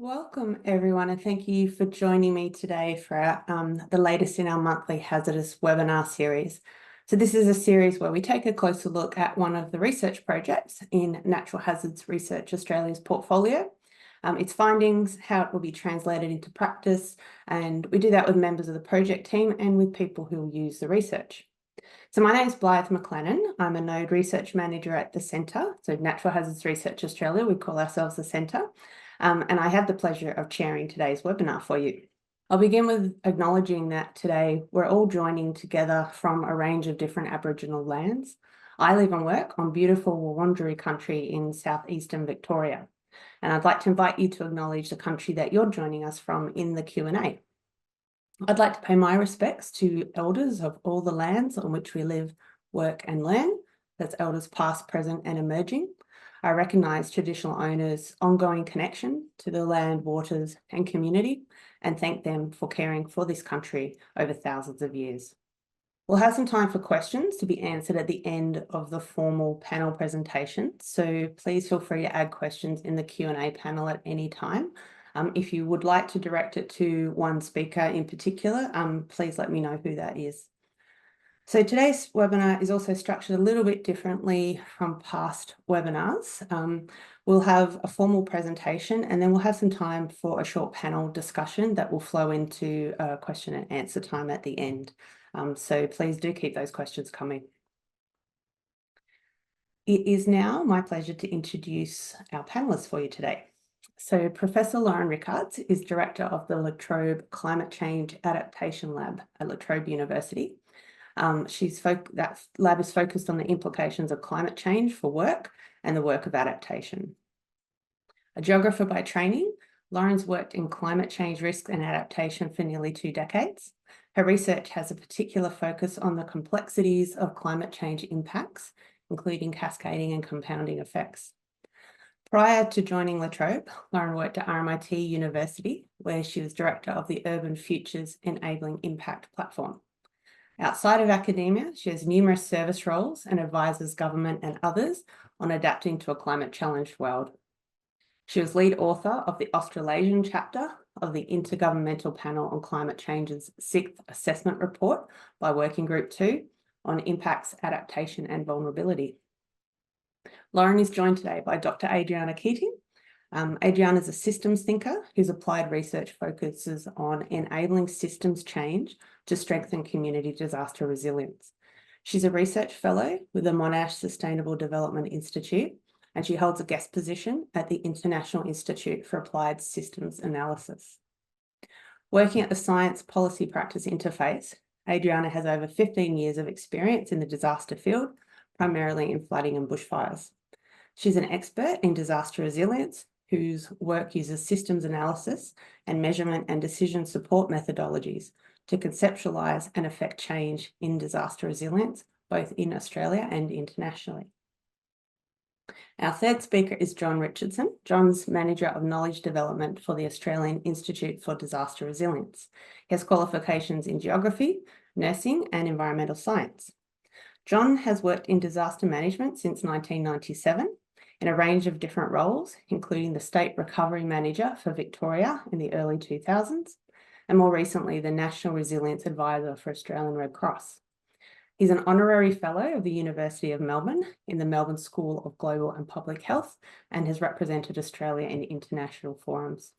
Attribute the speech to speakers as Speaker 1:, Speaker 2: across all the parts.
Speaker 1: Welcome everyone, and thank you for joining me today for the latest in our monthly hazardous webinar series. So this is a series where we take a closer look at one of the research projects in Natural Hazards Research Australia's portfolio, its findings, how it will be translated into practice, and we do that with members of the project team and with people who will use the research. So my name is Blythe McLennan. I'm a Node Research Manager at the Centre, so Natural Hazards Research Australia, we call ourselves the Centre. And I have the pleasure of chairing today's webinar for you. I'll begin with acknowledging that today we're all joining together from a range of different Aboriginal lands. I live and work on beautiful Wurundjeri country in southeastern Victoria, and I'd like to invite you to acknowledge the country that you're joining us from in the Q&A. I'd like to pay my respects to elders of all the lands on which we live, work and learn. That's elders past, present and emerging. I recognise traditional owners' ongoing connection to the land, waters and community, and thank them for caring for this country over thousands of years. We'll have some time for questions to be answered at the end of the formal panel presentation, so please feel free to add questions in the Q&A panel at any time. If you would like to direct it to one speaker in particular, please let me know who that is. So today's webinar is also structured a little bit differently from past webinars. We'll have a formal presentation and then we'll have some time for a short panel discussion that will flow into a question and answer time at the end. So please do keep those questions coming. It is now my pleasure to introduce our panelists for you today. So Professor Lauren Rickards is Director of the La Trobe Climate Change Adaptation Lab at La Trobe University. That lab is focused on the implications of climate change for work and the work of adaptation. A geographer by training, Lauren's worked in climate change risk and adaptation for nearly 2 decades. Her research has a particular focus on the complexities of climate change impacts, including cascading and compounding effects. Prior to joining La Trobe, Lauren worked at RMIT University, where she was Director of the Urban Futures Enabling Impact platform. Outside of academia, she has numerous service roles and advises government and others on adapting to a climate-challenged world. She was lead author of the Australasian chapter of the Intergovernmental Panel on Climate Change's 6th Assessment Report by Working Group 2 on impacts, adaptation and vulnerability. Lauren is joined today by Dr. Adriana Keating. Adriana is a systems thinker whose applied research focuses on enabling systems change to strengthen community disaster resilience. She's a research fellow with the Monash Sustainable Development Institute, and she holds a guest position at the International Institute for Applied Systems Analysis. Working at the Science Policy Practice Interface, Adriana has over 15 years of experience in the disaster field, primarily in flooding and bushfires. She's an expert in disaster resilience, whose work uses systems analysis and measurement and decision support methodologies to conceptualise and affect change in disaster resilience, both in Australia and internationally. Our third speaker is John Richardson. John's Manager of Knowledge Development for the Australian Institute for Disaster Resilience. He has qualifications in geography, nursing and environmental science. John has worked in disaster management since 1997 in a range of different roles, including the State Recovery Manager for Victoria in the early 2000s, and more recently, the National Resilience Advisor for Australian Red Cross. He's an honorary fellow of the University of Melbourne in the Melbourne School of Global and Public Health and has represented Australia in international forums.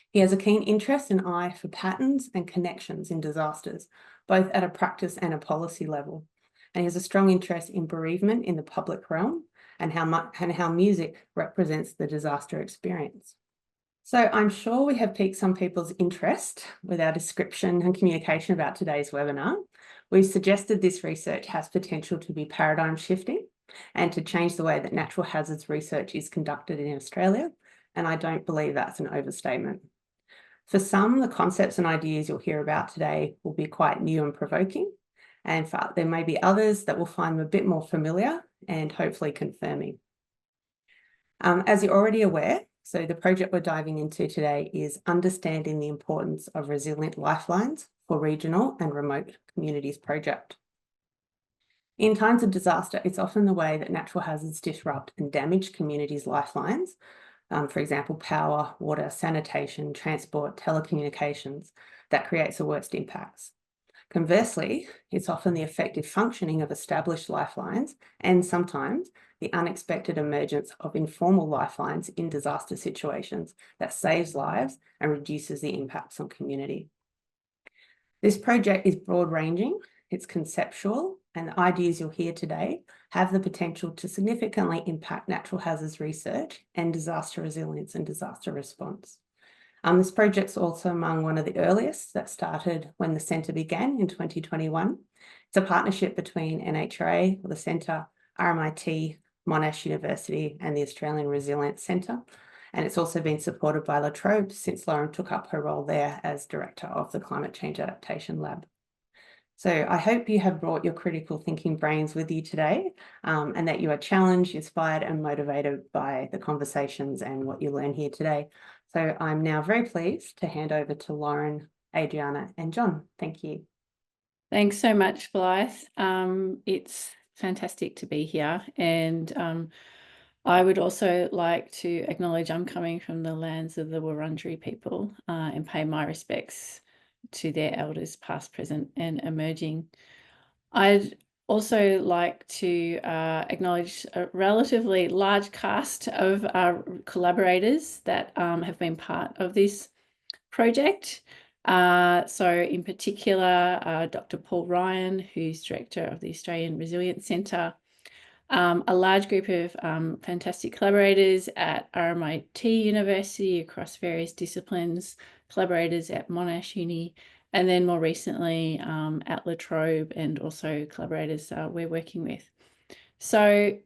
Speaker 1: He has a keen interest and eye for patterns and connections in disasters, both at a practice and a policy level. And he has a strong interest in bereavement in the public realm and how music represents the disaster experience. So I'm sure we have piqued some people's interest with our description and communication about today's webinar. We've suggested this research has potential to be paradigm shifting and to change the way that natural hazards research is conducted in Australia, and I don't believe that's an overstatement. For some, the concepts and ideas you'll hear about today will be quite new and provoking, and there may be others that will find them a bit more familiar and hopefully confirming. As you're already aware, so the project we're diving into today is Understanding the Importance of Resilient Lifelines for Regional and Remote Communities project. In times of disaster, it's often the way that natural hazards disrupt and damage communities' lifelines, for example, power, water, sanitation, transport, telecommunications, that creates the worst impacts. Conversely, it's often the effective functioning of established lifelines and sometimes the unexpected emergence of informal lifelines in disaster situations that saves lives and reduces the impacts on community. This project is broad-ranging, it's conceptual, and the ideas you'll hear today have the potential to significantly impact natural hazards research and disaster resilience and disaster response. This project's also among one of the earliest that started when the centre began in 2021. It's a partnership between NHRA, the Centre, RMIT, Monash University and the Australian Resilience Centre. And it's also been supported by La Trobe since Lauren took up her role there as Director of the Climate Change Adaptation Lab. So I hope you have brought your critical thinking brains with you today and that you are challenged, inspired and motivated by the conversations and what you learn here today. So I'm now very pleased to hand over to Lauren, Adriana and John. Thank you.
Speaker 2: Thanks so much, Blythe. It's fantastic to be here, and I would also like to acknowledge I'm coming from the lands of the Wurundjeri people and pay my respects to their elders past, present and emerging. I'd also like to acknowledge a relatively large cast of our collaborators that have been part of this project. So in particular, Dr. Paul Ryan, who's Director of the Australian Resilience Centre, a large group of fantastic collaborators at RMIT University across various disciplines, collaborators at Monash Uni, and then more recently at La Trobe, and also collaborators we're working with. So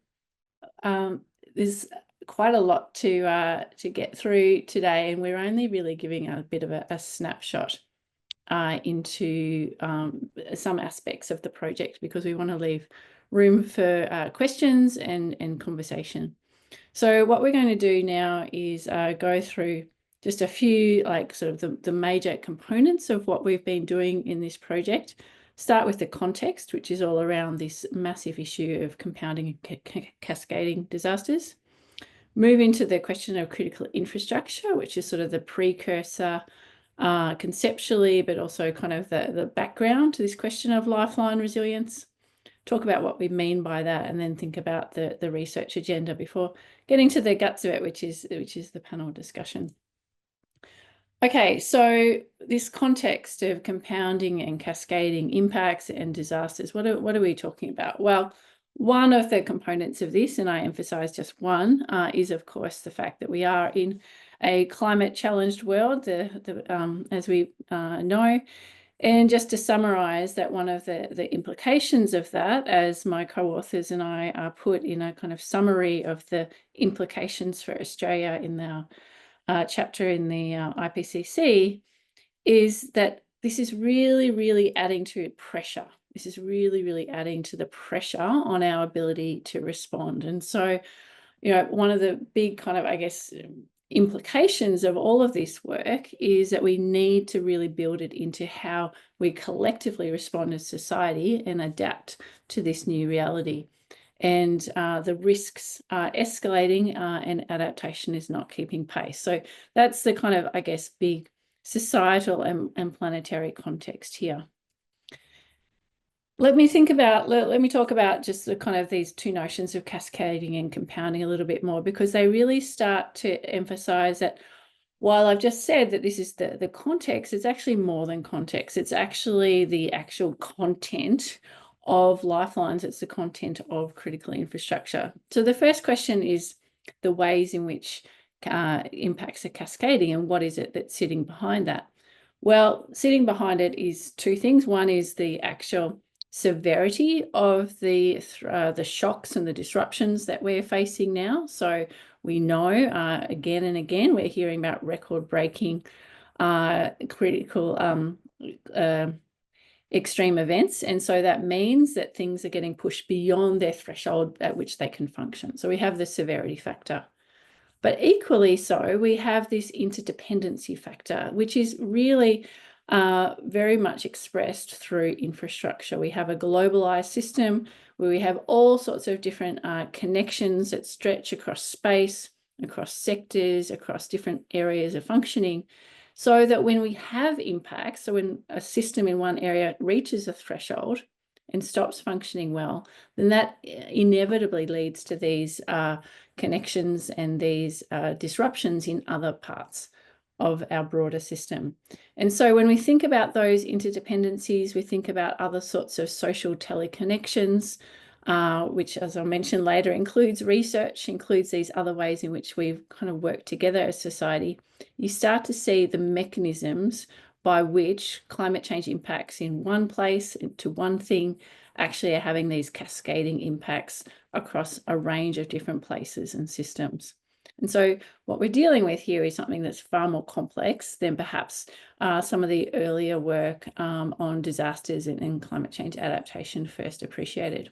Speaker 2: there's quite a lot to get through today, and we're only really giving a bit of a snapshot into some aspects of the project because we want to leave room for questions and conversation. So what we're going to do now is go through just a few sort of the major components of what we've been doing in this project. Start with the context, which is all around this massive issue of compounding and cascading disasters. Move into the question of critical infrastructure, which is sort of the precursor conceptually, but also kind of the background to this question of lifeline resilience. Talk about what we mean by that, and then think about the research agenda before getting to the guts of it, which is the panel discussion. Okay, so this context of compounding and cascading impacts and disasters, what are we talking about? Well, one of the components of this, and I emphasize just one, is of course the fact that we are in a climate challenged world, as we know. And just to summarize that, one of the implications of that, as my co-authors and I put in a kind of summary of the implications for Australia in our chapter in the IPCC, is that this is really, really adding to pressure. This is really, really adding to the pressure on our ability to respond. And so, you know, one of the big kind of, I guess, implications of all of this work is that we need to really build it into how we collectively respond as society and adapt to this new reality. And the risks are escalating and adaptation is not keeping pace. So that's the kind of, I guess, big societal and planetary context here. Let me talk about just the kind of these two notions of cascading and compounding a little bit more, because they really start to emphasize that while I've just said that this is the context, it's actually more than context. It's actually the actual content of lifelines. It's the content of critical infrastructure. So the first question is the ways in which impacts are cascading, and what is it that's sitting behind that? Well, sitting behind it is two things. One is the actual severity of the shocks and the disruptions that we're facing now. So we know again and again we're hearing about record-breaking critical extreme events, and so that means that things are getting pushed beyond their threshold at which they can function. So we have the severity factor. But equally so, we have this interdependency factor, which is really very much expressed through infrastructure. We have a globalized system where we have all sorts of different connections that stretch across space, across sectors, across different areas of functioning, so that when we have impacts, so when a system in one area reaches a threshold and stops functioning well, then that inevitably leads to these connections and these disruptions in other parts of our broader system. And so when we think about those interdependencies, we think about other sorts of social teleconnections, which, as I'll mention later, includes research, includes these other ways in which we've kind of worked together as society. You start to see the mechanisms by which climate change impacts in one place to one thing actually are having these cascading impacts across a range of different places and systems. And so what we're dealing with here is something that's far more complex than perhaps some of the earlier work on disasters and climate change adaptation first appreciated.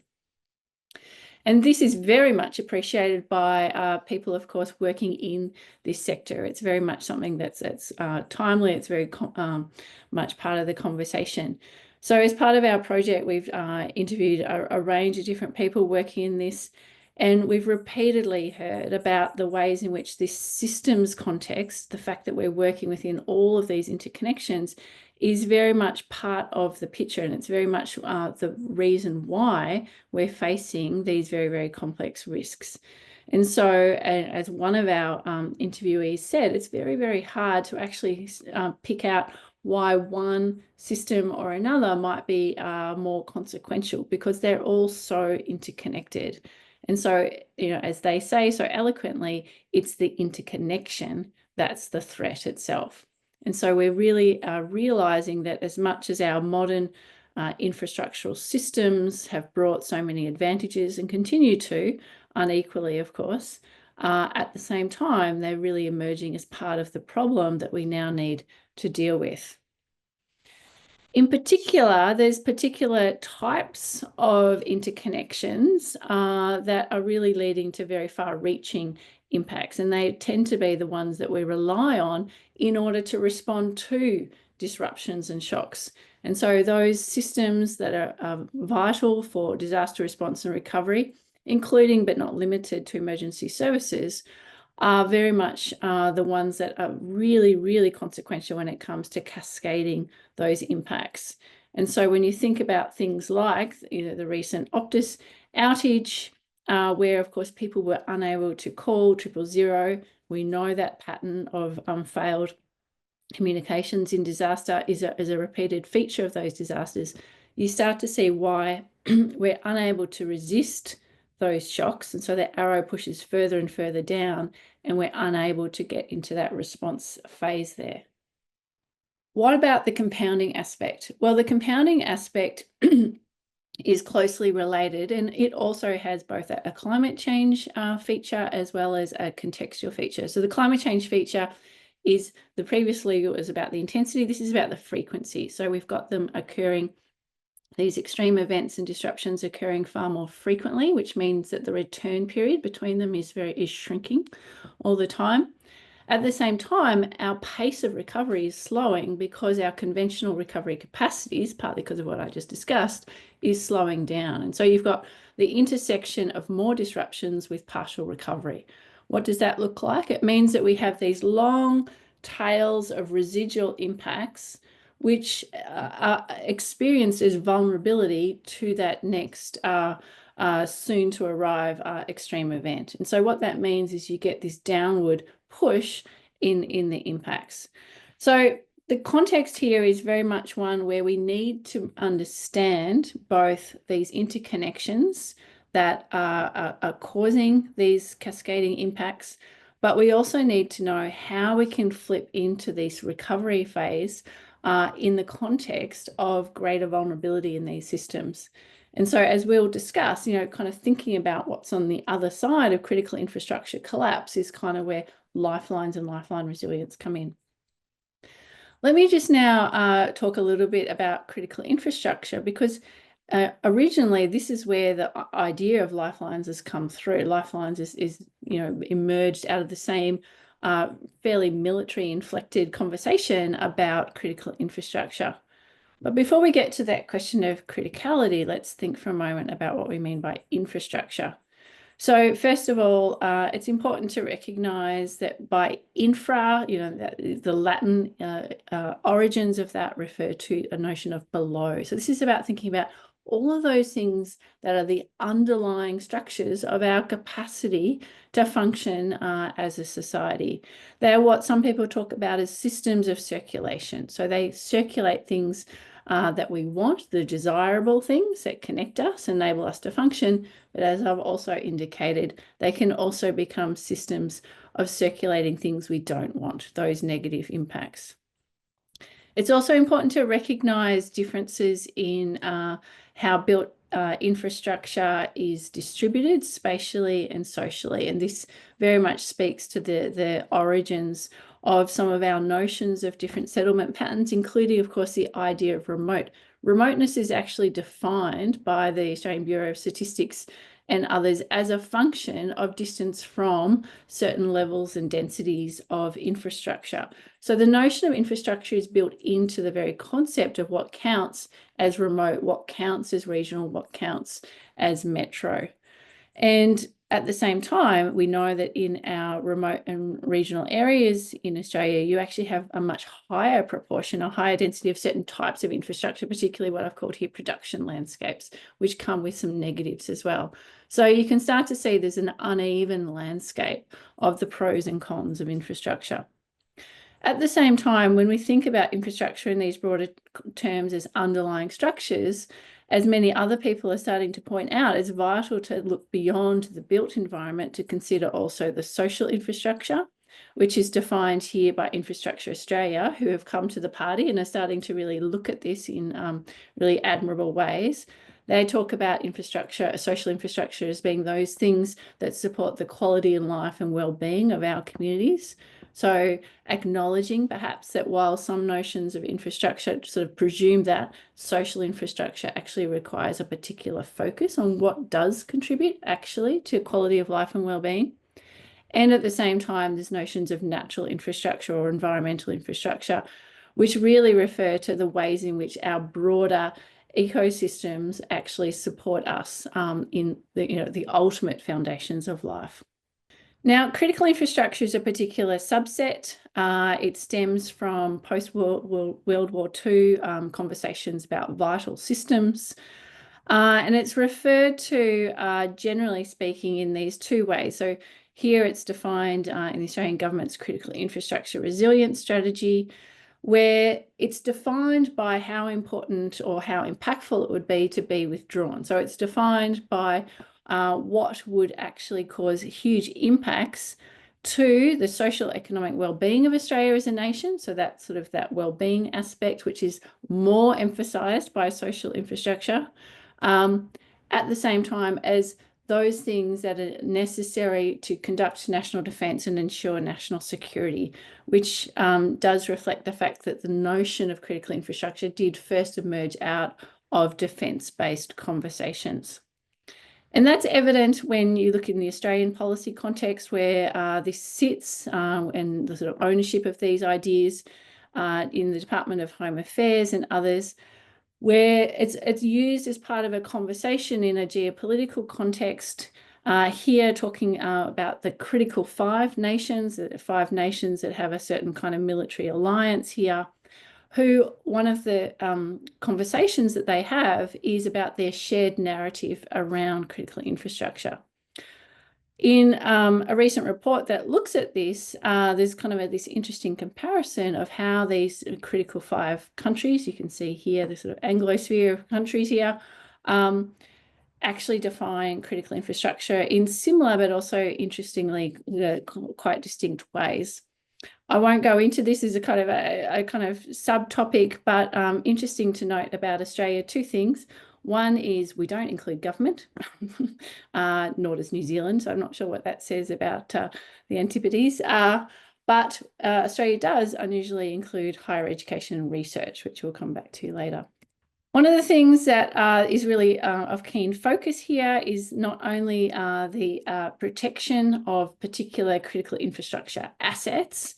Speaker 2: And this is very much appreciated by people, of course, working in this sector. It's very much something that's timely. It's very much part of the conversation. So as part of our project, we've interviewed a range of different people working in this, and we've repeatedly heard about the ways in which this systems context, the fact that we're working within all of these interconnections, is very much part of the picture, and it's very much the reason why we're facing these very, very complex risks. And so, as one of our interviewees said, it's very, very hard to actually pick out why one system or another might be more consequential, because they're all so interconnected. And so, you know, as they say so eloquently, it's the interconnection that's the threat itself. And so we're really realizing that as much as our modern infrastructural systems have brought so many advantages and continue to, unequally, of course, at the same time, they're really emerging as part of the problem that we now need to deal with. In particular, there's particular types of interconnections that are really leading to very far-reaching impacts, and they tend to be the ones that we rely on in order to respond to disruptions and shocks. And so those systems that are vital for disaster response and recovery, including but not limited to emergency services, are very much the ones that are really, really consequential when it comes to cascading those impacts. And so when you think about things like, you know, the recent Optus outage, where of course people were unable to call 000, we know that pattern of failed communications in disaster is a repeated feature of those disasters. You start to see why we're unable to resist those shocks, and so the arrow pushes further and further down, and we're unable to get into that response phase there. What about the compounding aspect? Well, the compounding aspect is closely related, and it also has both a climate change feature as well as a contextual feature. So the climate change feature is previously it was about the intensity. This is about the frequency. So we've got them occurring, these extreme events and disruptions occurring far more frequently, which means that the return period between them is shrinking all the time. At the same time, our pace of recovery is slowing because our conventional recovery capacities, partly because of what I just discussed, is slowing down. And so you've got the intersection of more disruptions with partial recovery. What does that look like? It means that we have these long tails of residual impacts which are experienced as vulnerability to that next soon to arrive extreme event. And so what that means is you get this downward push in the impacts. So the context here is very much one where we need to understand both these interconnections that are causing these cascading impacts, but we also need to know how we can flip into this recovery phase in the context of greater vulnerability in these systems. And so as we'll discuss, you know, kind of thinking about what's on the other side of critical infrastructure collapse is kind of where lifelines and lifeline resilience come in. Let me just now talk a little bit about critical infrastructure, because originally this is where the idea of lifelines has come through. Lifelines is you know, emerged out of the same fairly military inflected conversation about critical infrastructure. But before we get to that question of criticality, let's think for a moment about what we mean by infrastructure. So first of all, it's important to recognise that by infra, the Latin origins of that refer to a notion of below. So this is about thinking about all of those things that are the underlying structures of our capacity to function as a society. They're what some people talk about as systems of circulation. So they circulate things that we want, the desirable things that connect us, enable us to function. But as I've also indicated, they can also become systems of circulating things we don't want, those negative impacts. It's also important to recognise differences in how built infrastructure is distributed spatially and socially. And this very much speaks to the origins of some of our notions of different settlement patterns, including, of course, the idea of remote. Remoteness is actually defined by the Australian Bureau of Statistics and others as a function of distance from certain levels and densities of infrastructure. So the notion of infrastructure is built into the very concept of what counts as remote, what counts as regional, what counts as metro. And at the same time, we know that in our remote and regional areas in Australia, you actually have a much higher proportion, a higher density of certain types of infrastructure, particularly what I've called here production landscapes, which come with some negatives as well. So you can start to see there's an uneven landscape of the pros and cons of infrastructure. At the same time, when we think about infrastructure in these broader terms as underlying structures, as many other people are starting to point out, it's vital to look beyond the built environment to consider also the social infrastructure, which is defined here by Infrastructure Australia, who have come to the party and are starting to really look at this in really admirable ways. They talk about infrastructure, social infrastructure, as being those things that support the quality of life and well-being of our communities. So acknowledging perhaps that while some notions of infrastructure sort of presume that social infrastructure actually requires a particular focus on what does contribute actually to quality of life and well-being. And at the same time, there's notions of natural infrastructure or environmental infrastructure, which really refer to the ways in which our broader ecosystems actually support us in the ultimate foundations of life. Now, critical infrastructure is a particular subset. It stems from post-World War II conversations about vital systems. And it's referred to, generally speaking, in these two ways. So here it's defined in the Australian government's critical infrastructure resilience strategy, where it's defined by how important or how impactful it would be to be withdrawn. So it's defined by what would actually cause huge impacts to the social economic well-being of Australia as a nation. So that's sort of that well-being aspect, which is more emphasised by social infrastructure, at the same time as those things that are necessary to conduct national defence and ensure national security, which does reflect the fact that the notion of critical infrastructure did first emerge out of defence-based conversations. And that's evident when you look in the Australian policy context where this sits and the sort of ownership of these ideas in the Department of Home Affairs and others, where it's used as part of a conversation in a geopolitical context. Here talking about the critical five nations that have a certain kind of military alliance here, who one of the conversations that they have is about their shared narrative around critical infrastructure. In a recent report that looks at this, there's kind of this interesting comparison of how these critical five countries, you can see here the sort of Anglosphere of countries here, actually define critical infrastructure in similar but also interestingly quite distinct ways. I won't go into this as a kind of subtopic, but interesting to note about Australia, two things. One is we don't include government, nor does New Zealand. So I'm not sure what that says about the Antipodes. But Australia does unusually include higher education and research, which we'll come back to later. One of the things that is really of keen focus here is not only the protection of particular critical infrastructure assets,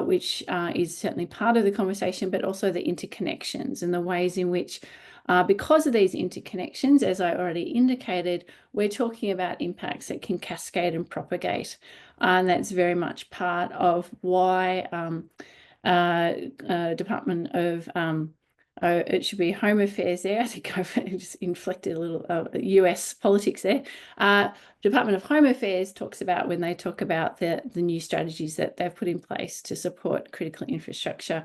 Speaker 2: which is certainly part of the conversation, but also the interconnections and the ways in which Because of these interconnections, as I already indicated, we're talking about impacts that can cascade and propagate. And that's very much part of why Department of it should be Home Affairs there. I think I've just inflected a little US politics there. Department of Home Affairs talks about, when they talk about the new strategies that they've put in place to support critical infrastructure,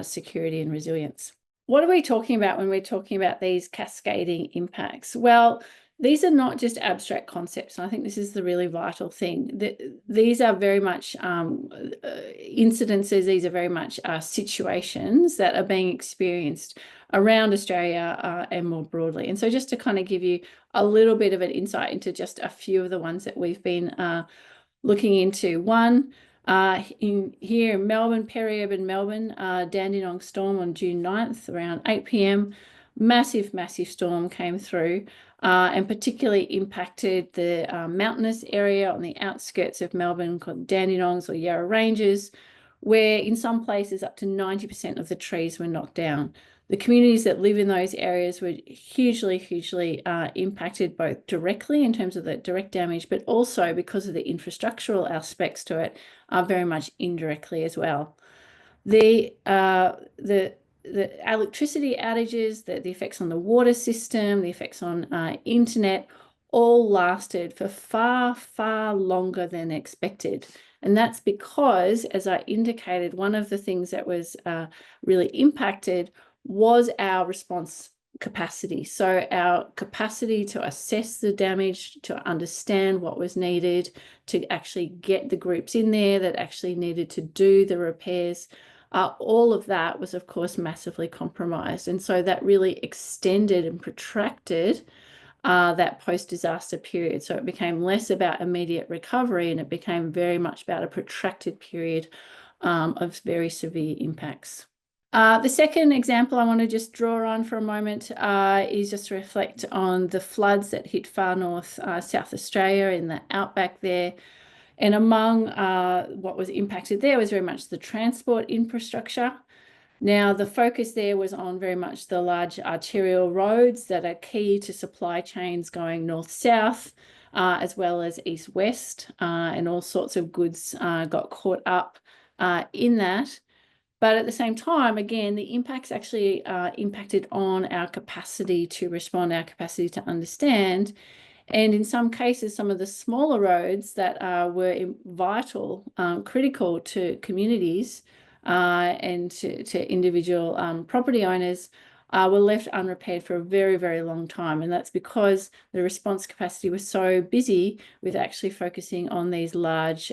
Speaker 2: security and resilience. What are we talking about when we're talking about these cascading impacts? Well, these are not just abstract concepts. And I think this is the really vital thing. These are very much incidences. These are very much situations that are being experienced around Australia and more broadly. And so just to kind of give you a little bit of an insight into just a few of the ones that we've been looking into. One, here in Melbourne, peri-urban Melbourne, Dandenong storm on June 9th around 8 p.m. Massive storm came through and particularly impacted the mountainous area on the outskirts of Melbourne called Dandenongs or Yarra Ranges, where in some places up to 90% of the trees were knocked down. The communities that live in those areas were hugely impacted, both directly in terms of the direct damage, but also because of the infrastructural aspects to it, very much indirectly as well. The electricity outages, the effects on the water system, the effects on internet, all lasted for far longer than expected. And that's because, as I indicated, one of the things that was really impacted was our response capacity. So our capacity to assess the damage, to understand what was needed, to actually get the groups in there that actually needed to do the repairs, all of that was, of course, massively compromised. And so that really extended and protracted that post-disaster period. So it became less about immediate recovery and it became very much about a protracted period of very severe impacts. The second example I want to just draw on for a moment is just to reflect on the floods that hit far north South Australia in the outback there. And among what was impacted there was very much the transport infrastructure. Now, the focus there was on very much the large arterial roads that are key to supply chains going north-south, as well as east-west, and all sorts of goods got caught up in that. But at the same time, again, the impacts actually impacted on our capacity to respond, our capacity to understand. And in some cases, some of the smaller roads that were vital, critical to communities and to individual property owners were left unrepaired for a very long time. And that's because the response capacity was so busy with actually focusing on these large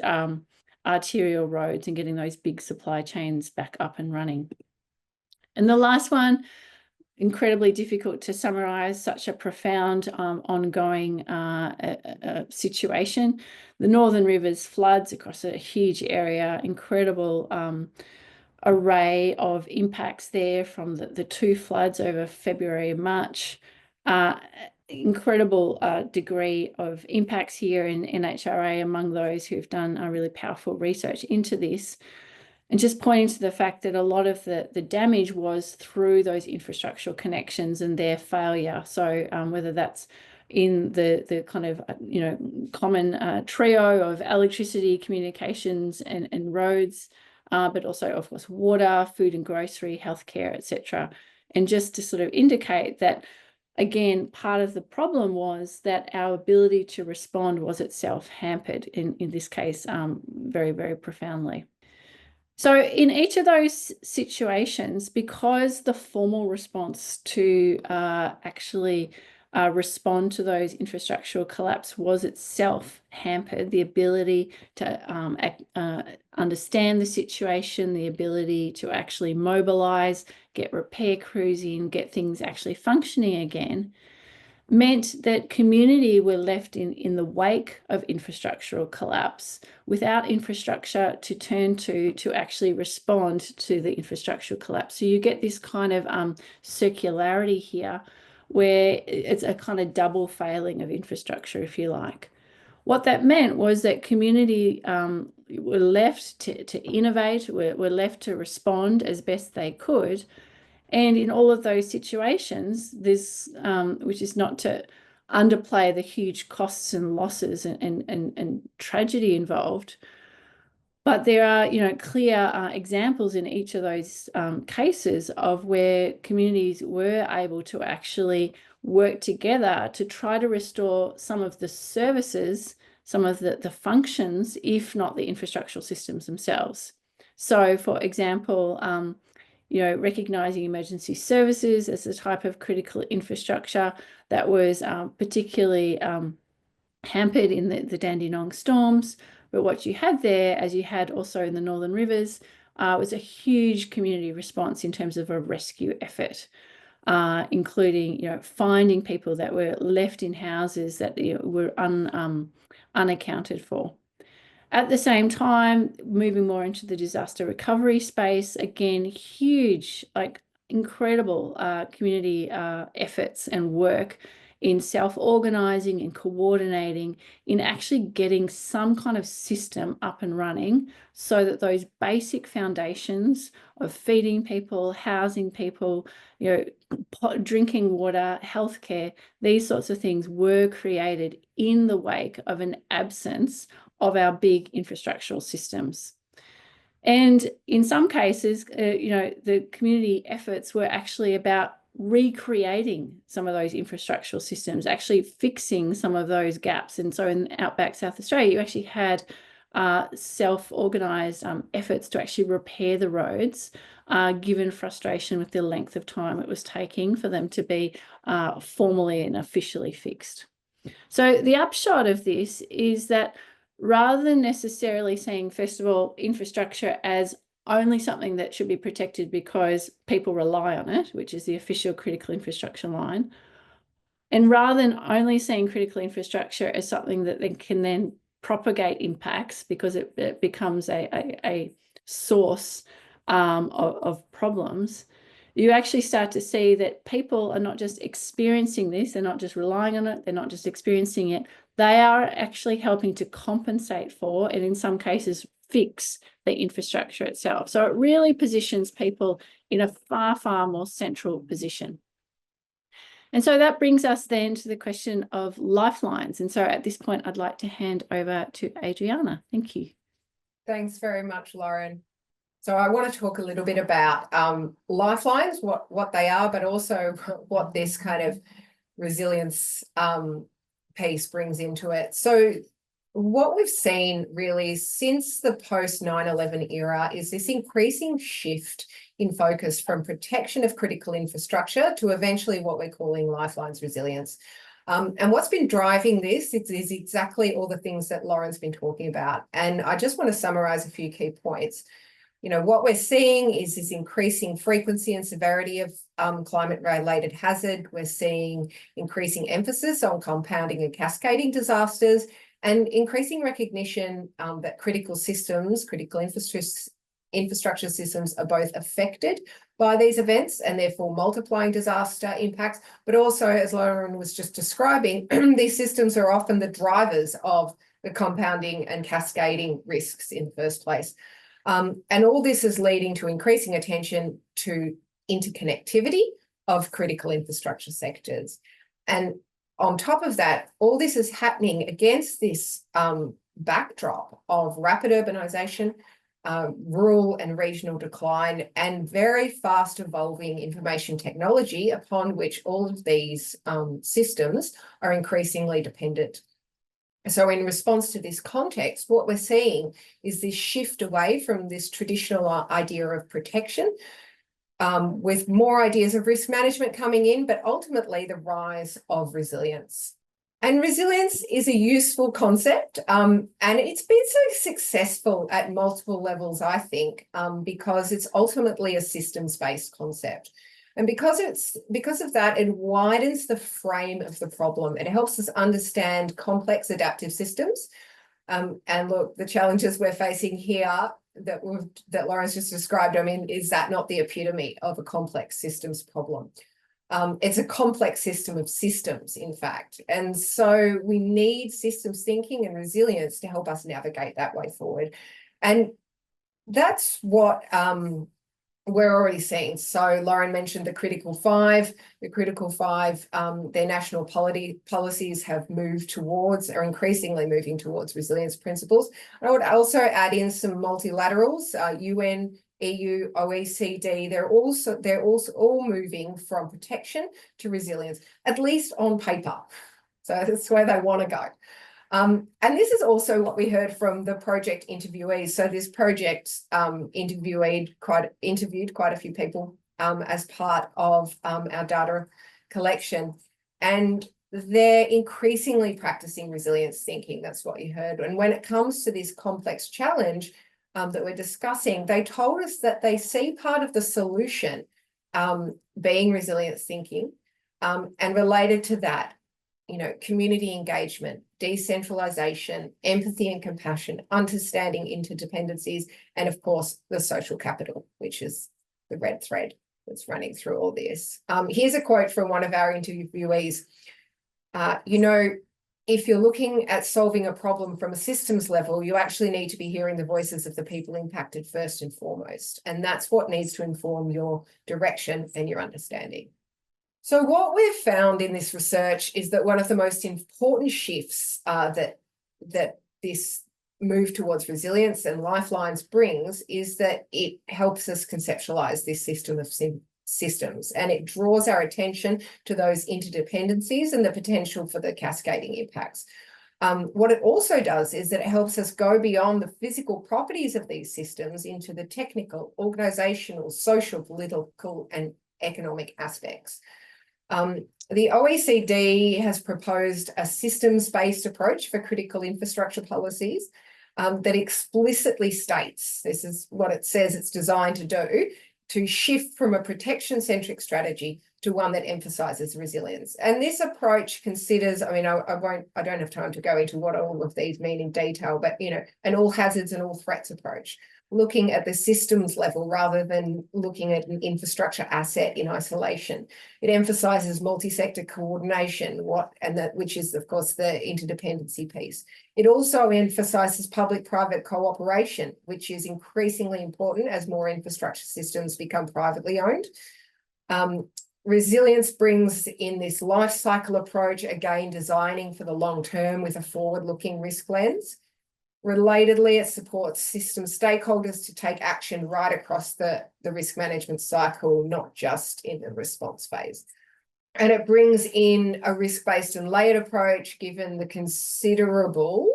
Speaker 2: arterial roads and getting those big supply chains back up and running. And the last one, incredibly difficult to summarize such a profound ongoing situation. The Northern Rivers floods across a huge area, incredible array of impacts there from the two floods over February and March. Incredible degree of impacts here in NHRA among those who've done really powerful research into this. And just pointing to the fact that a lot of the damage was through those infrastructural connections and their failure. So whether that's in the kind of, common trio of electricity, communications and roads, but also, of course, water, food and grocery, healthcare, etc. And just to sort of indicate that, again, part of the problem was that our ability to respond was itself hampered in this case very profoundly. So in each of those situations, because the formal response to actually respond to those infrastructural collapse was itself hampered, the ability to understand the situation, the ability to actually mobilize, get repair crews in, get things actually functioning again, meant that community were left in the wake of infrastructural collapse without infrastructure to turn to actually respond to the infrastructural collapse. So you get this kind of circularity here where it's a kind of double failing of infrastructure, if you like. What that meant was that community were left to innovate, were left to respond as best they could. And in all of those situations, there's, which is not to underplay the huge costs and losses and tragedy involved, but there are, clear examples in each of those cases of where communities were able to actually work together to try to restore some of the services, some of the functions, if not the infrastructural systems themselves. So, for example, recognising emergency services as a type of critical infrastructure that was particularly hampered in the Dandenong storms. But what you had there, as you had also in the Northern Rivers, was a huge community response in terms of a rescue effort, including, finding people that were left in houses that were unaccounted for. At the same time, moving more into the disaster recovery space, again, huge, incredible community efforts and work in self-organizing and coordinating, in actually getting some kind of system up and running so that those basic foundations of feeding people, housing people, drinking water, healthcare, these sorts of things were created in the wake of an absence of our big infrastructural systems. And in some cases, the community efforts were actually about recreating some of those infrastructural systems, actually fixing some of those gaps. And so in outback South Australia, you actually had self-organised efforts to actually repair the roads, given frustration with the length of time it was taking for them to be formally and officially fixed. So the upshot of this is that rather than necessarily seeing, first of all, infrastructure as only something that should be protected because people rely on it, which is the official critical infrastructure line, and rather than only seeing critical infrastructure as something that they can then propagate impacts because it becomes a source of problems, you actually start to see that people are not just experiencing this, they're not just relying on it, they're not just experiencing it, they are actually helping to compensate for, and in some cases fix, the infrastructure itself. So it really positions people in a far, far more central position. And so that brings us then to the question of lifelines. And so at this point, I'd like to hand over to Adriana. Thank you.
Speaker 3: Thanks very much, Lauren. So I want to talk a little bit about lifelines, what they are, but also what this kind of resilience piece brings into it. So what we've seen really since the post 9/11 era is this increasing shift in focus from protection of critical infrastructure to eventually what we're calling lifelines resilience. And what's been driving this is exactly all the things that Lauren's been talking about. And I just want to summarize a few key points. What we're seeing is this increasing frequency and severity of climate-related hazard. We're seeing increasing emphasis on compounding and cascading disasters, and increasing recognition that critical systems, critical infrastructure systems are both affected by these events and therefore multiplying disaster impacts, but also, as Lauren was just describing, these systems are often the drivers of the compounding and cascading risks in the first place. And all this is leading to increasing attention to interconnectivity of critical infrastructure sectors. And on top of that, all this is happening against this backdrop of rapid urbanisation, rural and regional decline, and very fast evolving information technology upon which all of these systems are increasingly dependent. So in response to this context, what we're seeing is this shift away from this traditional idea of protection, with more ideas of risk management coming in, but ultimately the rise of resilience. And resilience is a useful concept, and it's been so successful at multiple levels, I think, because it's ultimately a systems-based concept. And because of that, it widens the frame of the problem. It helps us understand complex adaptive systems. And look, the challenges we're facing here that Lauren's just described, I mean, is that not the epitome of a complex systems problem? It's a complex system of systems, in fact. And so we need systems thinking and resilience to help us navigate that way forward. And that's what we're already seeing. So Lauren mentioned the critical five. The critical five, their national policies have moved towards, are increasingly moving towards resilience principles. I would also add in some multilaterals, UN, EU, OECD. They're also all moving from protection to resilience, at least on paper. So that's where they want to go. And this is also what we heard from the project interviewees. So this project interviewed quite a few people as part of our data collection, and they're increasingly practicing resilience thinking. That's what you heard. And when it comes to this complex challenge that we're discussing, they told us that they see part of the solution being resilience thinking, and related to that, community engagement, decentralization, empathy and compassion, understanding interdependencies, and of course, the social capital, which is the red thread that's running through all this. Here's a quote from one of our interviewees. If you're looking at solving a problem from a systems level, you actually need to be hearing the voices of the people impacted first and foremost. And that's what needs to inform your direction and your understanding. So what we've found in this research is that one of the most important shifts that this move towards resilience and lifelines brings is that it helps us conceptualize this system of systems, and it draws our attention to those interdependencies and the potential for the cascading impacts. What it also does is that it helps us go beyond the physical properties of these systems into the technical, organizational, social, political, and economic aspects. The OECD has proposed a systems-based approach for critical infrastructure policies that explicitly states, this is what it says it's designed to do, to shift from a protection-centric strategy to one that emphasizes resilience. And this approach considers, I don't have time to go into what all of these mean in detail, but, an all hazards and all threats approach, looking at the systems level rather than looking at an infrastructure asset in isolation. It emphasizes multi-sector coordination, which is, of course, the interdependency piece. It also emphasizes public-private cooperation, which is increasingly important as more infrastructure systems become privately owned. Resilience brings in this life cycle approach, again, designing for the long term with a forward-looking risk lens. Relatedly, it supports system stakeholders to take action right across the risk management cycle, not just in the response phase. And it brings in a risk-based and layered approach, given the considerable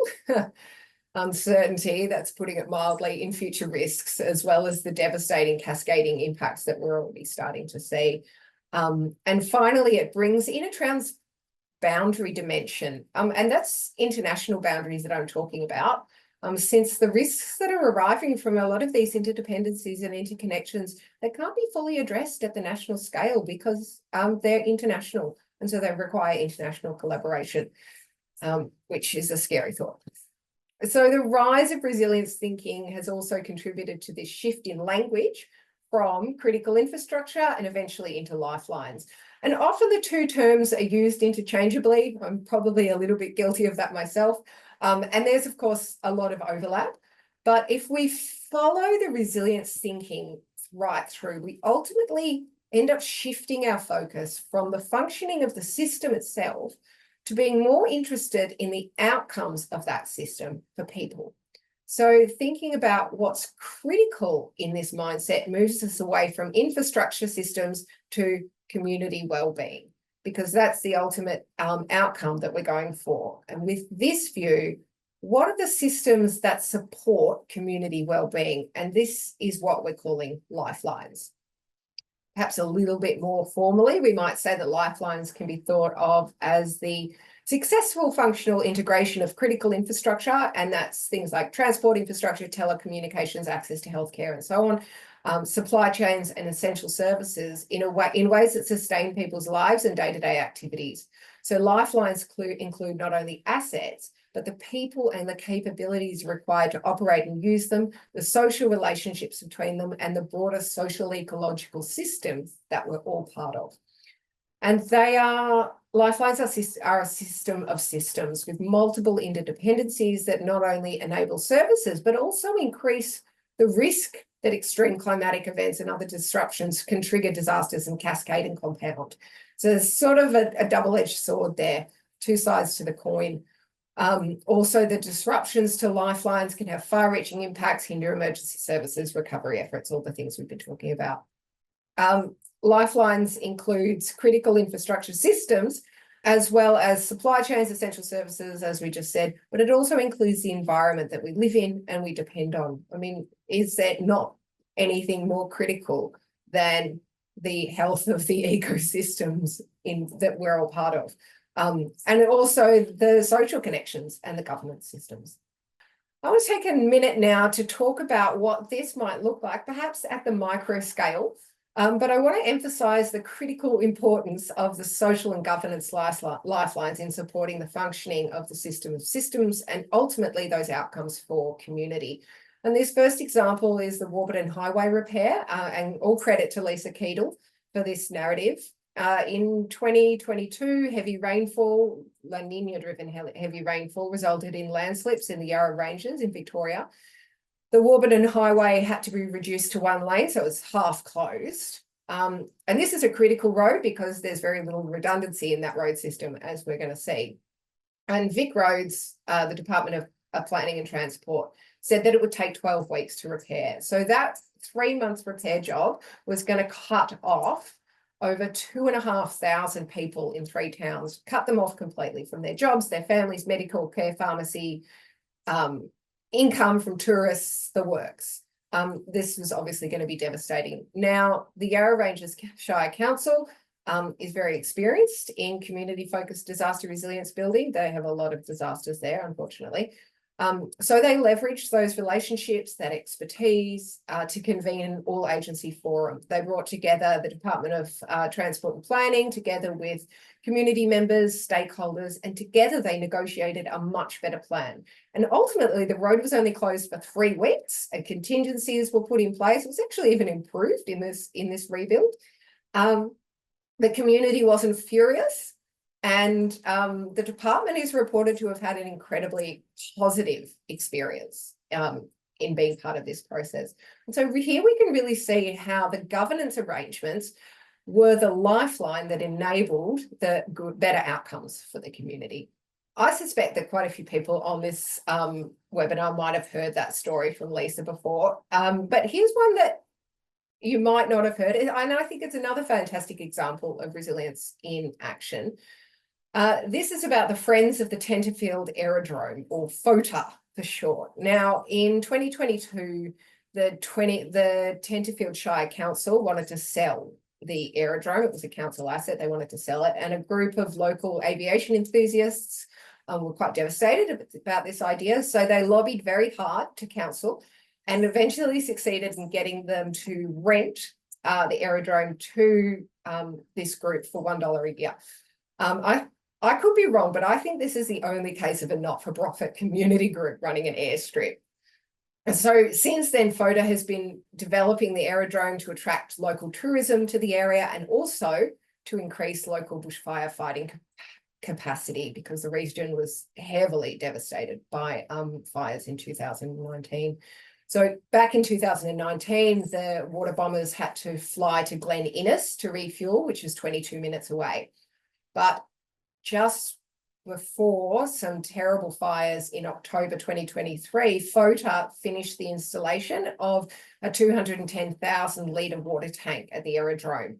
Speaker 3: uncertainty, that's putting it mildly, in future risks, as well as the devastating cascading impacts that we're already starting to see. And finally, it brings in a transboundary dimension, and that's international boundaries that I'm talking about. Since the risks that are arriving from a lot of these interdependencies and interconnections, they can't be fully addressed at the national scale because they're international, and so they require international collaboration, which is a scary thought. So the rise of resilience thinking has also contributed to this shift in language from critical infrastructure and eventually into lifelines. And often the two terms are used interchangeably. I'm probably a little bit guilty of that myself. And there's, of course, a lot of overlap. But if we follow the resilience thinking right through, we ultimately end up shifting our focus from the functioning of the system itself to being more interested in the outcomes of that system for people. So thinking about what's critical in this mindset moves us away from infrastructure systems to community well-being, because that's the ultimate outcome that we're going for. And with this view, what are the systems that support community well-being? And this is what we're calling lifelines. Perhaps a little bit more formally, we might say that lifelines can be thought of as the successful functional integration of critical infrastructure, and that's things like transport infrastructure, telecommunications, access to healthcare, and so on, supply chains and essential services in ways that sustain people's lives and day-to-day activities. So lifelines include not only assets, but the people and the capabilities required to operate and use them, the social relationships between them, and the broader social ecological systems that we're all part of. And lifelines are a system of systems with multiple interdependencies that not only enable services, but also increase the risk that extreme climatic events and other disruptions can trigger disasters and cascade and compound. So there's sort of a double-edged sword there, two sides to the coin. Also, the disruptions to lifelines can have far-reaching impacts, hinder emergency services, recovery efforts, all the things we've been talking about. Lifelines includes critical infrastructure systems, as well as supply chains, essential services, as we just said, but it also includes the environment that we live in and we depend on. I mean, is there not anything more critical than the health of the ecosystems that we're all part of? And also the social connections and the governance systems. I want to take a minute now to talk about what this might look like, perhaps at the micro scale. But I want to emphasize the critical importance of the social and governance lifelines in supporting the functioning of the system of systems and ultimately those outcomes for community. And this first example is the Warburton Highway repair, and all credit to Lisa Keating for this narrative. In 2022, heavy rainfall, La Nina-driven heavy rainfall resulted in landslips in the Yarra Ranges in Victoria. The Warburton Highway had to be reduced to one lane, so it was half closed. And this is a critical road because there's very little redundancy in that road system, as we're going to see. And Vic Roads, the Department of Planning and Transport, said that it would take 12 weeks to repair. So that 3-month repair job was going to cut off over 2,500 people in 3 towns, cut them off completely from their jobs, their families, medical care, pharmacy, income from tourists, the works. This was obviously going to be devastating. Now, the Yarra Ranges Shire Council is very experienced in community-focused disaster resilience building. They have a lot of disasters there, unfortunately. So they leveraged those relationships, that expertise, to convene an all-agency forum. They brought together the Department of Transport and Planning, together with community members, stakeholders, and together they negotiated a much better plan. And ultimately, the road was only closed for 3 weeks, and contingencies were put in place. It was actually even improved in this rebuild. The community wasn't furious. And the department is reported to have had an incredibly positive experience in being part of this process. And so here we can really see how the governance arrangements were the lifeline that enabled the better outcomes for the community. I suspect that quite a few people on this webinar might have heard that story from Lisa before, but here's one that you might not have heard, and I think it's another fantastic example of resilience in action. This is about the Friends of the Tenterfield Aerodrome, or FOTA for short. Now, in 2022, the Tenterfield Shire Council wanted to sell the aerodrome. It was a council asset. They wanted to sell it. And a group of local aviation enthusiasts were quite devastated about this idea. So they lobbied very hard to council and eventually succeeded in getting them to rent the aerodrome to this group for $1 a year. I could be wrong, but I think this is the only case of a not-for-profit community group running an airstrip. And so since then, FOTA has been developing the aerodrome to attract local tourism to the area and also to increase local bushfire fighting capacity, because the region was heavily devastated by fires in 2019. So back in 2019, the water bombers had to fly to Glen Innes to refuel, which is 22 minutes away. But just before some terrible fires in October 2023, FOTA finished the installation of a 210,000 litre water tank at the aerodrome.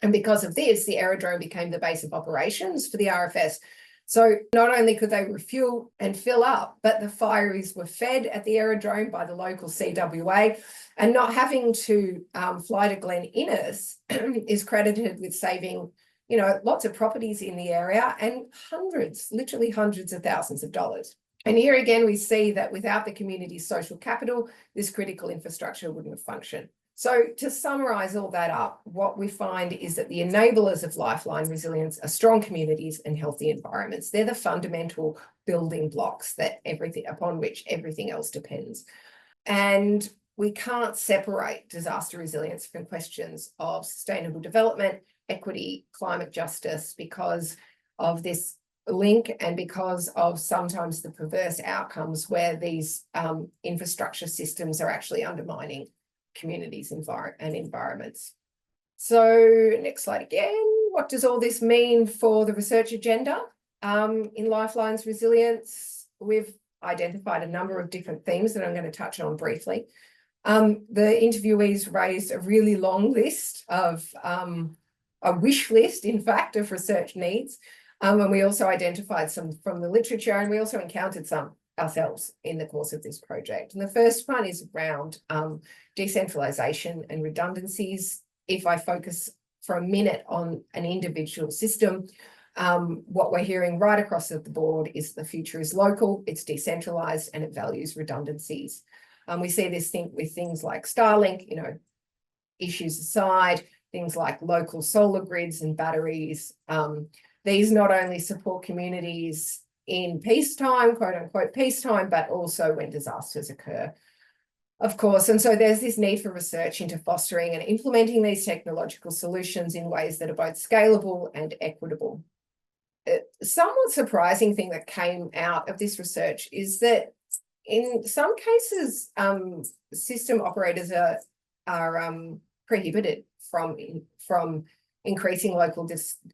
Speaker 3: And because of this, the aerodrome became the base of operations for the RFS. So not only could they refuel and fill up, but the fireys were fed at the aerodrome by the local CWA, and not having to fly to Glen Innes is credited with saving, you know, lots of properties in the area and literally hundreds of thousands of dollars. And here again, we see that without the community's social capital, this critical infrastructure wouldn't have functioned. So to summarize all that up, what we find is that the enablers of lifeline resilience are strong communities and healthy environments. They're the fundamental building blocks upon which everything else depends. And we can't separate disaster resilience from questions of sustainable development, equity, climate justice, because of this link and because of sometimes the perverse outcomes where these infrastructure systems are actually undermining communities and environments. So next slide again. What does all this mean for the research agenda? In Lifelines Resilience, we've identified a number of different themes that I'm going to touch on briefly. The interviewees raised a really long list of, a wish list, in fact, of research needs. And we also identified some from the literature, and we also encountered some ourselves in the course of this project. And the first one is around decentralisation and redundancies. If I focus for a minute on an individual system, what we're hearing right across the board is the future is local, it's decentralised, and it values redundancies. We see this with things like Starlink, you know, issues aside, things like local solar grids and batteries. These not only support communities in peacetime, quote unquote peacetime, but also when disasters occur, of course. And so there's this need for research into fostering and implementing these technological solutions in ways that are both scalable and equitable. A somewhat surprising thing that came out of this research is that in some cases, system operators are prohibited from increasing local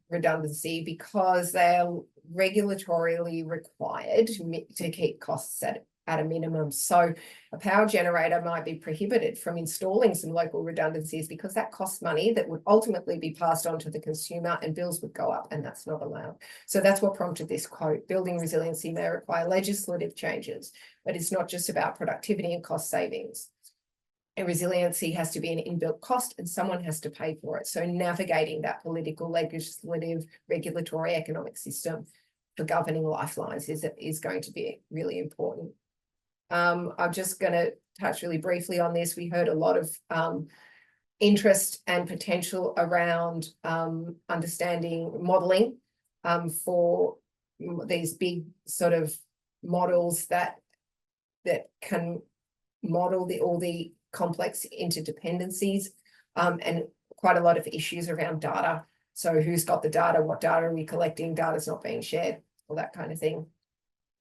Speaker 3: redundancy because they're regulatorily required to keep costs at a minimum. So a power generator might be prohibited from installing some local redundancies because that costs money that would ultimately be passed on to the consumer, and bills would go up, and that's not allowed. So that's what prompted this quote: building resiliency may require legislative changes, but it's not just about productivity and cost savings. And resiliency has to be an inbuilt cost, and someone has to pay for it. So navigating that political, legislative, regulatory, economic system for governing lifelines is going to be really important. I'm just going to touch really briefly on this. We heard a lot of interest and potential around understanding modelling for these big sort of models that can model all the complex interdependencies, and quite a lot of issues around data. So who's got the data? What data are we collecting? Data's not being shared, all that kind of thing.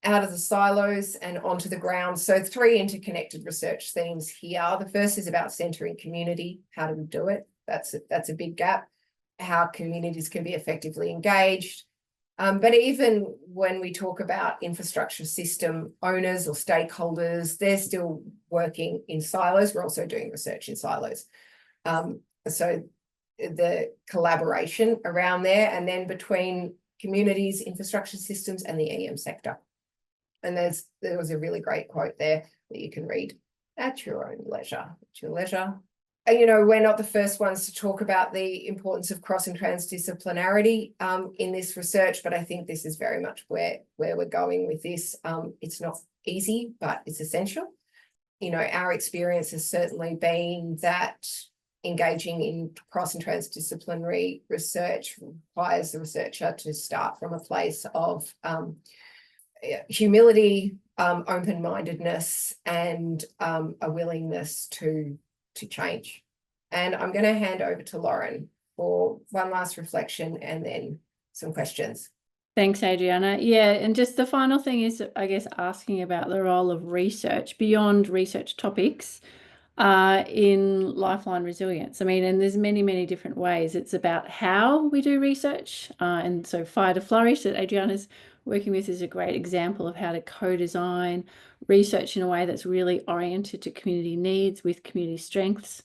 Speaker 3: Out of the silos and onto the ground. So 3 interconnected research themes here. The first is about centering community. How do we do it? That's a big gap. How communities can be effectively engaged. But even when we talk about infrastructure system owners or stakeholders, they're still working in silos. We're also doing research in silos. So the collaboration around there, and then between communities, infrastructure systems, and the EM sector. And there was a really great quote there that you can read at your own leisure. At your leisure. And, you know, we're not the first ones to talk about the importance of cross and transdisciplinarity in this research, but I think this is very much where we're going with this. It's not easy, but it's essential. You know, our experience has certainly been that engaging in cross and transdisciplinary research requires the researcher to start from a place of humility, open-mindedness, and a willingness to change. And I'm going to hand over to Lauren for one last reflection and then some questions.
Speaker 2: Thanks, Adriana. Yeah, and just the final thing is, I guess, asking about the role of research beyond research topics in lifeline resilience. I mean, and there's many, many different ways. It's about how we do research. And so Fire to Flourish that Adriana's working with is a great example of how to co-design research in a way that's really oriented to community needs with community strengths.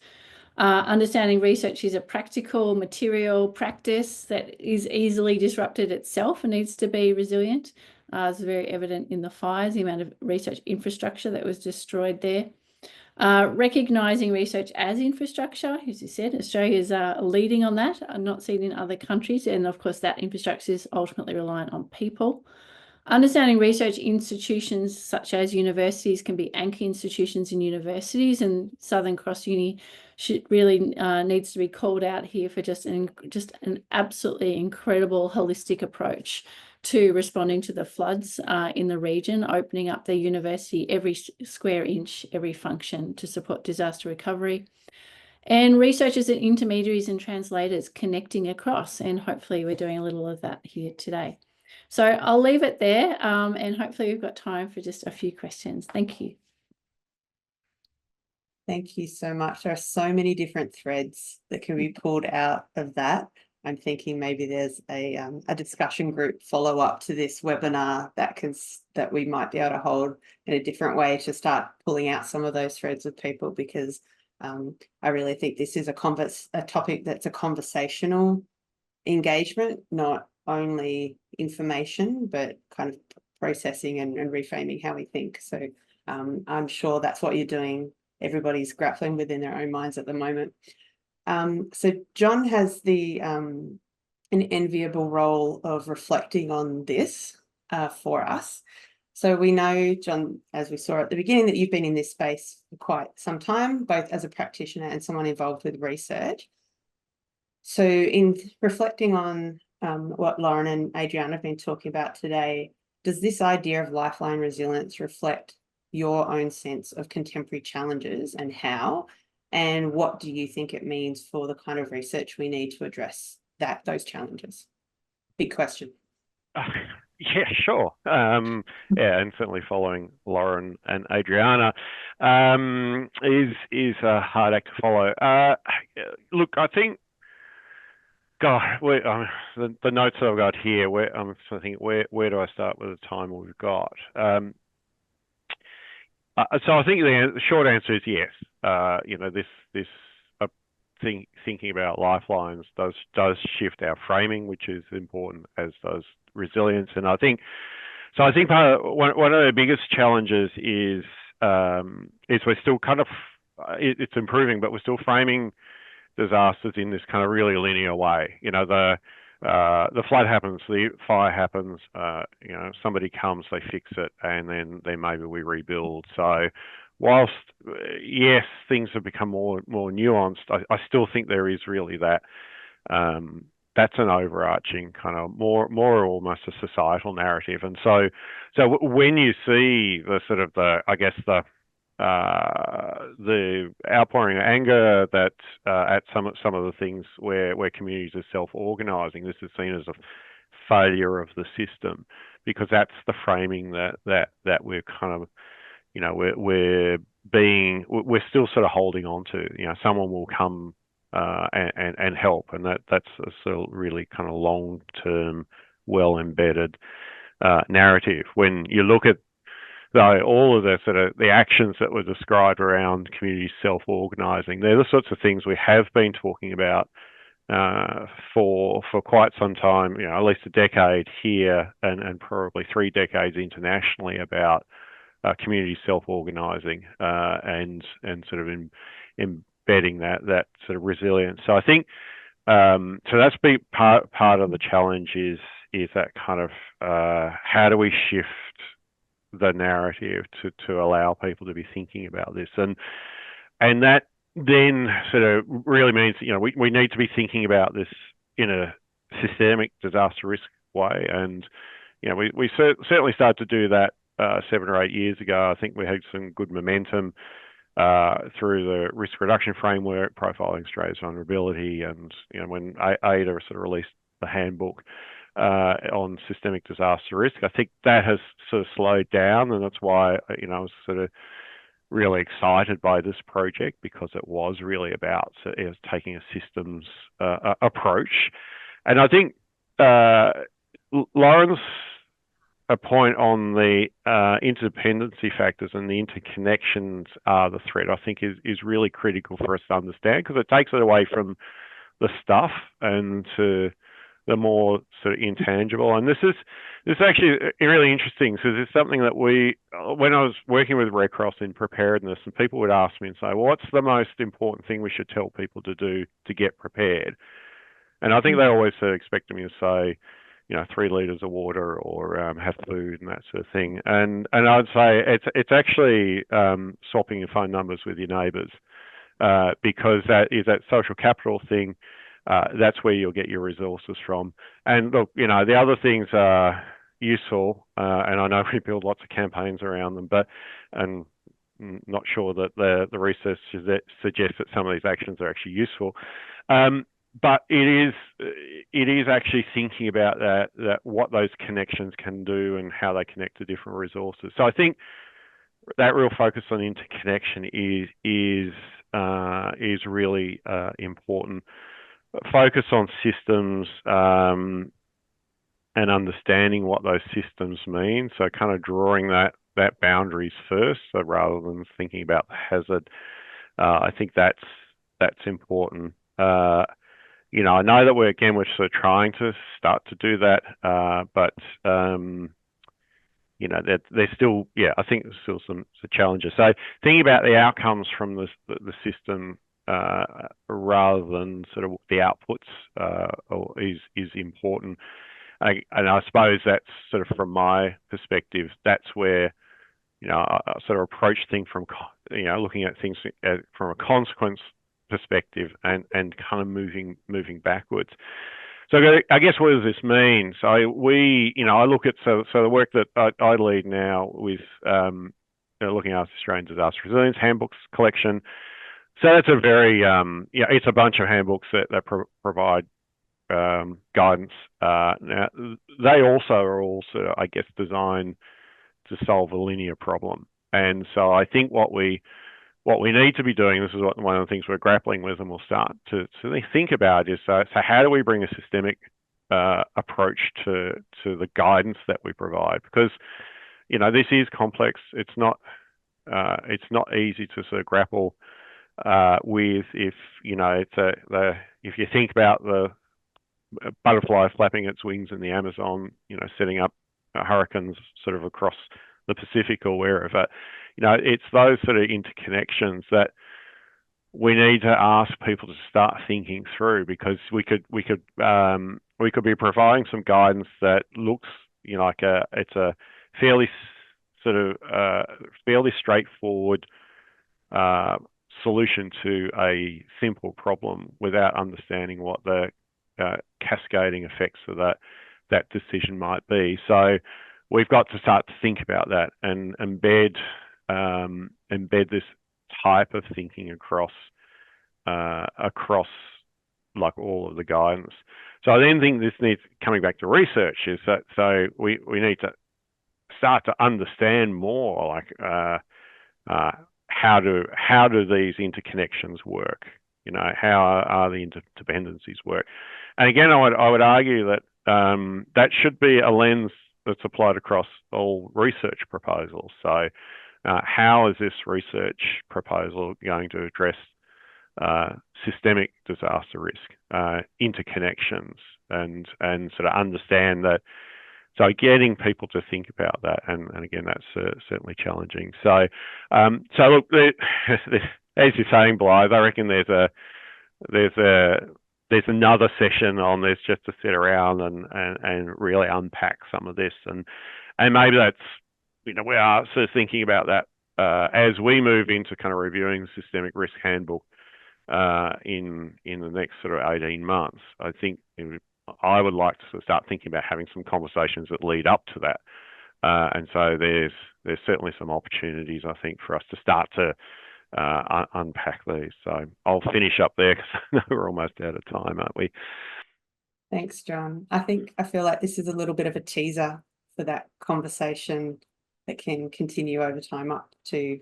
Speaker 2: Understanding research is a practical material practice that is easily disrupted itself and needs to be resilient. It's very evident in the fires, the amount of research infrastructure that was destroyed there. Recognising research as infrastructure, as you said, Australia's leading on that, not seen in other countries, and of course that infrastructure is ultimately reliant on people. Understanding research institutions such as universities can be anchor institutions in universities, and Southern Cross Uni really needs to be called out here for just an absolutely incredible holistic approach to responding to the floods in the region, opening up their university every square inch, every function to support disaster recovery. And researchers and intermediaries and translators connecting across, and hopefully we're doing a little of that here today. So I'll leave it there, and hopefully we've got time for just a few questions. Thank you.
Speaker 1: Thank you so much. There are so many different threads that can be pulled out of that. I'm thinking maybe there's a discussion group follow up to this webinar that we might be able to hold in a different way to start pulling out some of those threads with people, because I really think this is a topic that's a conversational engagement, not only information, but kind of processing and reframing how we think. So I'm sure that's what you're doing. Everybody's grappling within their own minds at the moment. So John has an enviable role of reflecting on this for us. So we know, John, as we saw at the beginning, that you've been in this space for quite some time, both as a practitioner and someone involved with research. So in reflecting on what Lauren and Adriana have been talking about today, does this idea of lifeline resilience reflect your own sense of contemporary challenges, and how? And what do you think it means for the kind of research we need to address those challenges? Big question.
Speaker 4: Yeah, sure. And certainly following Lauren and Adriana is a hard act to follow. Look, I think, God, the notes that I've got here, I'm trying to think, where do I start with the time we've got? So I think the short answer is yes. Thinking about lifelines does shift our framing, which is important, as does resilience. And I think one of the biggest challenges is we're still kind of it's improving, but we're still framing disasters in this kind of really linear way. The flood happens, the fire happens, somebody comes, they fix it, and then maybe we rebuild. So whilst, yes, things have become more nuanced, I still think there is really that, that's an overarching kind of more almost a societal narrative. And so when you see the outpouring of anger that at some of the things where communities are self-organising, this is seen as a failure of the system, because that's the framing that we're kind of, we're still sort of holding on to. Someone will come and help, and that's a sort of really kind of long-term, well-embedded narrative. When you look at all of the actions that were described around community self-organising, they're the sorts of things we have been talking about for quite some time, at least a decade here and probably 3 decades internationally, about community self-organising and sort of embedding that sort of resilience. So I think so that's part of the challenge is that kind of how do we shift the narrative to allow people to be thinking about this, and that then sort of really means we need to be thinking about this in a systemic disaster risk way. And we certainly started to do that 7 or 8 years ago. I think we had some good momentum through the risk reduction framework, profiling Australia's vulnerability, and when AIDA sort of released the handbook on systemic disaster risk, I think that has sort of slowed down, and that's why I was sort of really excited by this project, because it was really about taking a systems approach. And I think Lauren's point on the interdependency factors and the interconnections are the threat, I think is really critical for us to understand, because it takes it away from the stuff and to the more sort of intangible. And this is actually really interesting, because it's something that when I was working with Red Cross in preparedness, and people would ask me and say, well, what's the most important thing we should tell people to do to get prepared? And I think they always expect me to say, 3 litres of water, or have food and that sort of thing. And I'd say it's actually swapping your phone numbers with your neighbours, because that is that social capital thing. That's where you'll get your resources from. And look, the other things are useful, and I know we build lots of campaigns around them, but I'm not sure that the research suggests that some of these actions are actually useful. But it is actually thinking about that what those connections can do and how they connect to different resources. So I think that real focus on interconnection is really important. Focus on systems and understanding what those systems mean. So kind of drawing that boundaries first. So rather than thinking about the hazard, I think that's important. You know, I know that we're sort of trying to start to do that, but you know, there's still, I think there's still some challenges. So thinking about the outcomes from the system rather than sort of the outputs is important. And I suppose that's sort of from my perspective, that's where, you know, I sort of approach things from, you know, looking at things from a consequence perspective and kind of moving backwards. So I guess what does this mean? So we, you know, I look at so the work that I lead now with looking after Australian Disaster Resilience Handbooks collection. So that's a very it's a bunch of handbooks that provide guidance. Now they also are also, I guess, designed to solve a linear problem. And so I think what we need to be doing, this is one of the things we're grappling with, and we'll start to think about is so how do we bring a systemic approach to the guidance that we provide? Because, you know, this is complex. It's not easy to sort of grapple with. If you know, if you think about the butterfly flapping its wings in the Amazon, you know, setting up hurricanes sort of across the Pacific or wherever, you know, it's those sort of interconnections that we need to ask people to start thinking through, because we could be providing some guidance that looks, you know, like it's a fairly sort of fairly straightforward solution to a simple problem without understanding what the cascading effects of that decision might be. So we've got to start to think about that and embed this type of thinking across like all of the guidance. So I then think this needs, coming back to research, is that so we need to start to understand more like how do these interconnections work? You know, how are the interdependencies work? And again, I would argue that that should be a lens that's applied across all research proposals. So how is this research proposal going to address systemic disaster risk, interconnections, and sort of understand that? So getting people to think about that, and again, that's certainly challenging. So look, as you're saying, Blythe, I reckon there's another session on this just to sit around and really unpack some of this, and maybe that's, you know, we are sort of thinking about that as we move into kind of reviewing the Systemic Risk Handbook in the next sort of 18 months. I think I would like to sort of start thinking about having some conversations that lead up to that, and so there's certainly some opportunities, I think, for us to start to unpack these. So I'll finish up there because I know we're almost out of time, aren't we?
Speaker 1: Thanks, John. I feel like this is a little bit of a teaser for that conversation that can continue over time up to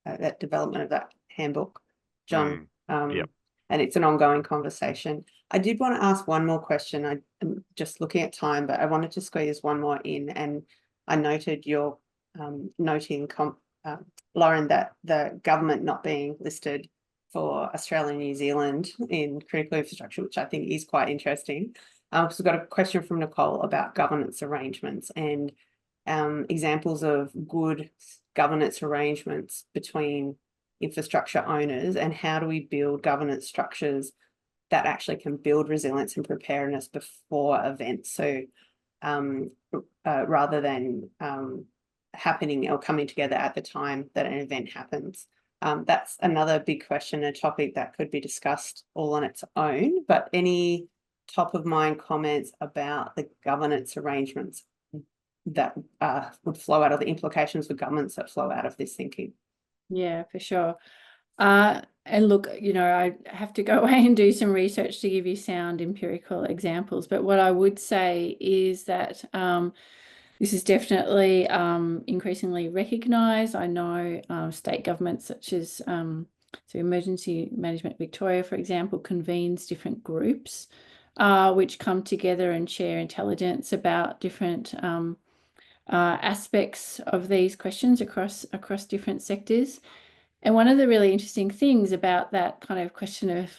Speaker 1: that development of that handbook, John.
Speaker 4: Yep.
Speaker 1: And it's an ongoing conversation. I did want to ask one more question. I'm just looking at time, but I wanted to squeeze one more in. And I noted your noting, Lauren, that the government not being listed for Australia and New Zealand in critical infrastructure, which I think is quite interesting. So we've got a question from Nicole about governance arrangements and examples of good governance arrangements between infrastructure owners, and how do we build governance structures that actually can build resilience and preparedness before events, so rather than happening or coming together at the time that an event happens. That's another big question, a topic that could be discussed all on its own, but any top of mind comments about the governance arrangements that would flow out of the implications for governments that flow out of this thinking?
Speaker 2: Yeah, for sure. And look, you know, I have to go away and do some research to give you sound empirical examples. But what I would say is that This is definitely increasingly recognised. I know state governments such as so Emergency Management Victoria, for example, convenes different groups which come together and share intelligence about different aspects of these questions across different sectors. And one of the really interesting things about that kind of question of,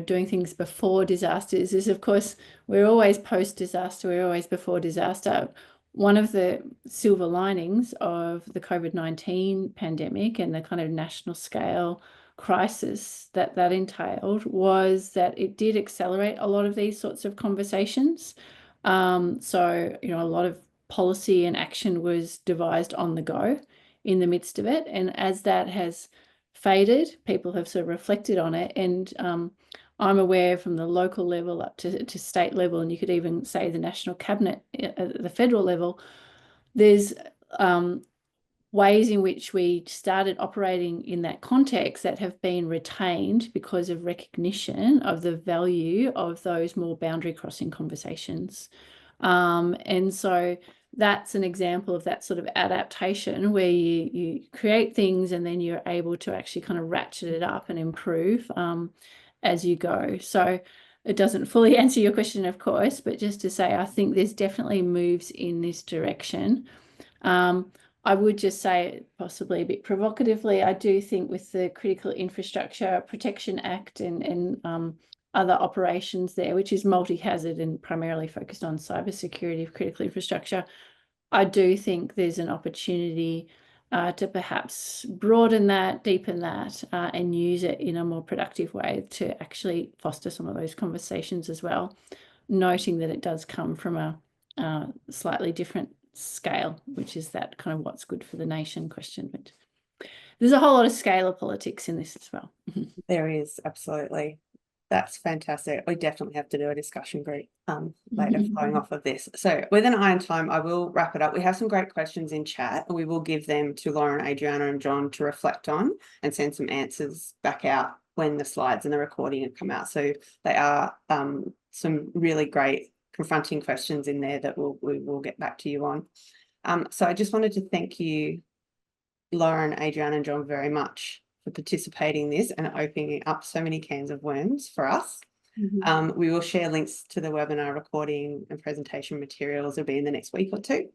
Speaker 2: doing things before disasters is, of course, we're always post-disaster, we're always before disaster. One of the silver linings of the COVID-19 pandemic and the kind of national scale crisis that entailed was that it did accelerate a lot of these sorts of conversations. So, a lot of policy and action was devised on the go in the midst of it. And as that has faded, people have sort of reflected on it. And I'm aware from the local level up to state level, and you could even say the national cabinet at the federal level, there's ways in which we started operating in that context that have been retained because of recognition of the value of those more boundary crossing conversations. And so that's an example of that sort of adaptation where you create things and then you're able to actually kind of ratchet it up and improve as you go. So it doesn't fully answer your question, of course, but just to say, I think there's definitely moves in this direction. I would just say, possibly a bit provocatively, I do think with the Critical Infrastructure Protection Act and other operations there, which is multi-hazard and primarily focused on cybersecurity of critical infrastructure, I do think there's an opportunity to perhaps broaden that, deepen that, and use it in a more productive way to actually foster some of those conversations as well, noting that it does come from a slightly different scale, which is that kind of what's good for the nation question. But there's a whole lot of scale of politics in this as well.
Speaker 1: There is, absolutely. That's fantastic. We definitely have to do a discussion group later flowing off of this. So with an eye on time, I will wrap it up. We have some great questions in chat, and we will give them to Lauren, Adriana and John to reflect on and send some answers back out when the slides and the recording have come out. So they are some really great confronting questions in there that we will get back to you on. So I just wanted to thank you, Lauren, Adriana and John, very much for participating in this and opening up so many cans of worms for us. We will share links to the webinar recording and presentation materials. It'll be in the next week or two.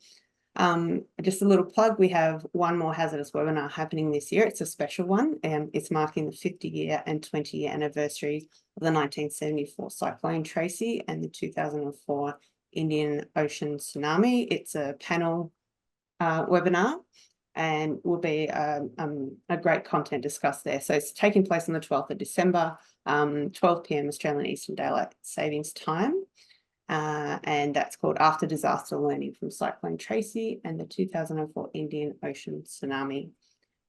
Speaker 1: Just a little plug, we have one more hazardous webinar happening this year. It's a special one, and it's marking the 50-year and 20-year anniversary of the 1974 Cyclone Tracy and the 2004 Indian Ocean tsunami. It's a panel webinar, and will be a great content discussed there. So it's taking place on the 12th of December, 12 p.m. Australian Eastern Daylight Savings Time. And that's called After Disaster Learning from Cyclone Tracy and the 2004 Indian Ocean Tsunami.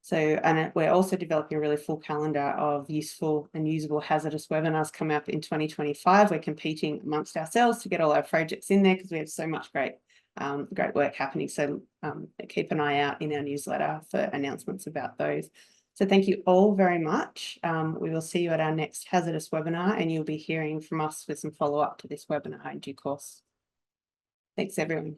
Speaker 1: So, and we're also developing a really full calendar of useful and usable hazardous webinars coming up in 2025. We're competing amongst ourselves to get all our projects in there because we have so much great work happening. So keep an eye out in our newsletter for announcements about those. So thank you all very much. We will see you at our next hazardous webinar, and you'll be hearing from us with some follow-up to this webinar in due course. Thanks, everyone.